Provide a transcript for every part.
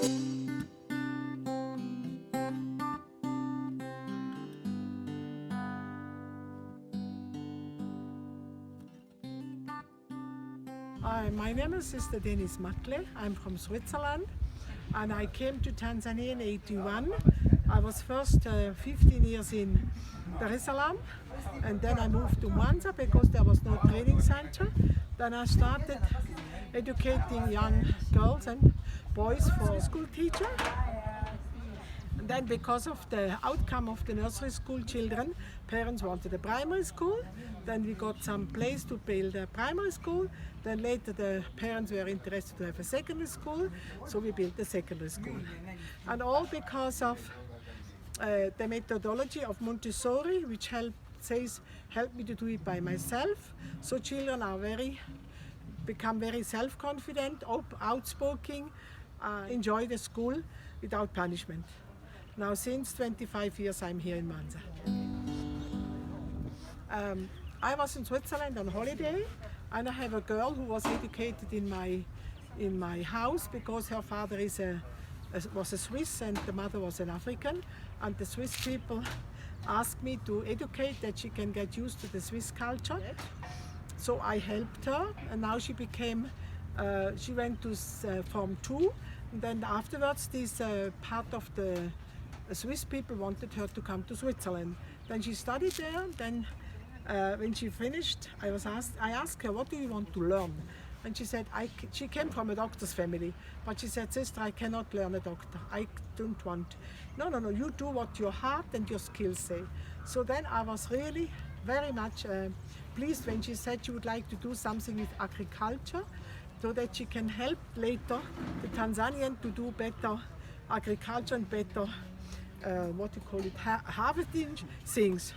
My name is Sister Denise. I'm from Switzerland and I came to Tanzania in '81. I was first 15 years in Dar es Salaam and then I moved to Mwanza because there was no training center. Then I started educating young girls and boys for school teacher. And then because of the outcome of the nursery school children, parents wanted a primary school. Then we got some place to build a primary school. Then later the parents were interested to have a secondary school, so we built a secondary school. And all because of the methodology of Montessori, which helped me to do it by myself. So children are become very self-confident, outspoken, enjoy the school without punishment. Now since 25 years I'm here in Mwanza. I was in Switzerland on holiday and I have a girl who was educated in my house because her father was a Swiss and the mother was an African, and the Swiss people asked me to educate that she can get used to the Swiss culture. So I helped her and now she went to Form 2, and then afterwards this part of the Swiss people wanted her to come to Switzerland. Then she studied there. Then when she finished, I asked her, what do you want to learn? And she said, she came from a doctor's family, but she said, sister, I cannot learn a doctor. I don't want. No, you do what your heart and your skills say. So then I was really very much pleased when she said she would like to do something with agriculture so that she can help later the Tanzanian to do better agriculture and better, harvesting things.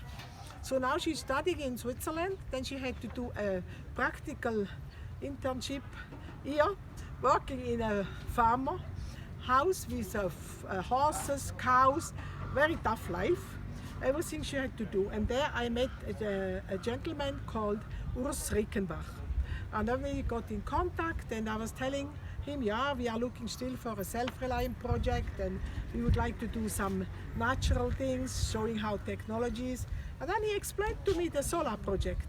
So now she's studying in Switzerland. Then she had to do a practical internship here, working in a farmer house with horses, cows, very tough life, everything she had to do. And there I met a gentleman called Urs Rickenbach. And then we got in contact and I was telling him, yeah, we are looking still for a self-reliant project and we would like to do some natural things, showing how technologies. And then he explained to me the solar project.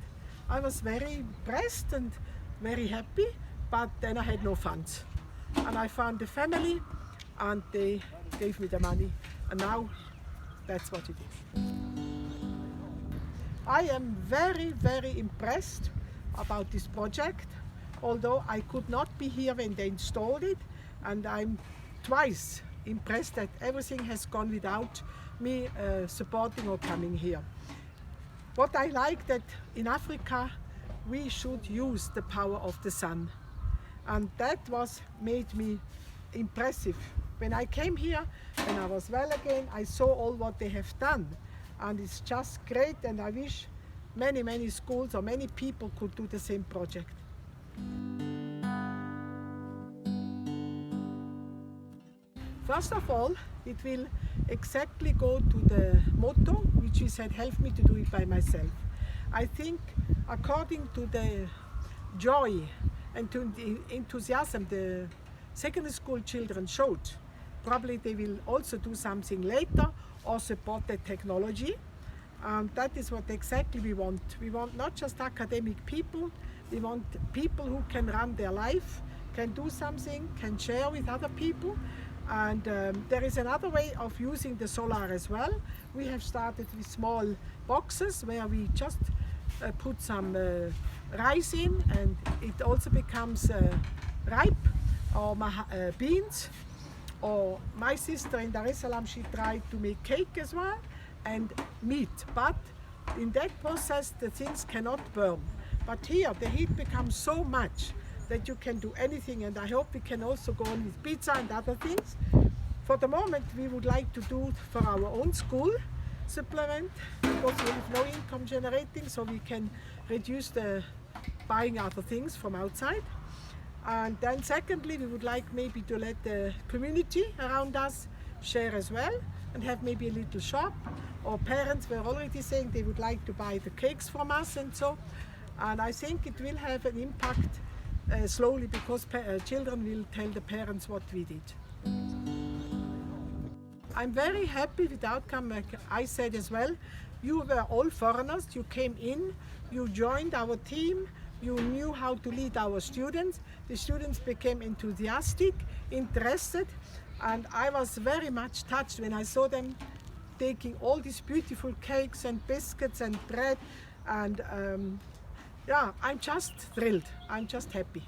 I was very impressed and very happy, but then I had no funds. And I found the family and they gave me the money. And now that's what it is. I am very, very impressed about this project, although I could not be here when they installed it. And I'm twice impressed that everything has gone without me supporting or coming here. What I like that in Africa we should use the power of the sun, and that made me impressive. When I came here, when I was well again, I saw all what they have done, and it's just great. And I wish many schools or many people could do the same project. First of all, it will exactly go to the motto, which we said, help me to do it by myself. I think according to the joy and to the enthusiasm the secondary school children showed, probably they will also do something later or support the technology. And that is what exactly we want. We want not just academic people, we want people who can run their life, can do something, can share with other people. And there is another way of using the solar as well. We have started with small boxes where we just put some rice in, and it also becomes ripe, or beans. Or my sister in Dar es Salaam, she tried to make cake as well, and meat. But in that process the things cannot burn. But here the heat becomes so much that you can do anything, and I hope we can also go on with pizza and other things. For the moment we would like to do for our own school supplement, because we have no income generating, so we can reduce the buying other things from outside. And then secondly, we would like maybe to let the community around us share as well, and have maybe a little shop. Or parents were already saying they would like to buy the cakes from us and so. And I think it will have an impact slowly, because children will tell the parents what we did. I'm very happy with the outcome. Like I said as well, you were all foreigners. You came in, you joined our team, you knew how to lead our students. The students became enthusiastic, interested, and I was very much touched when I saw them taking all these beautiful cakes and biscuits and bread, and yeah, I'm just thrilled. I'm just happy.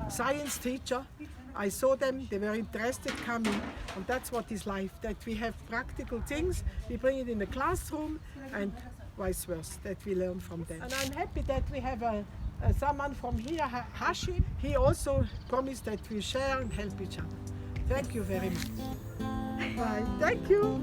Science teacher, I saw them, they were interested coming, and that's what is life, that we have practical things, we bring it in the classroom, and vice versa, that we learn from them. And I'm happy that we have someone from here, Hashi. He also promised that we share and help each other. Thank you very much. Bye. Thank you.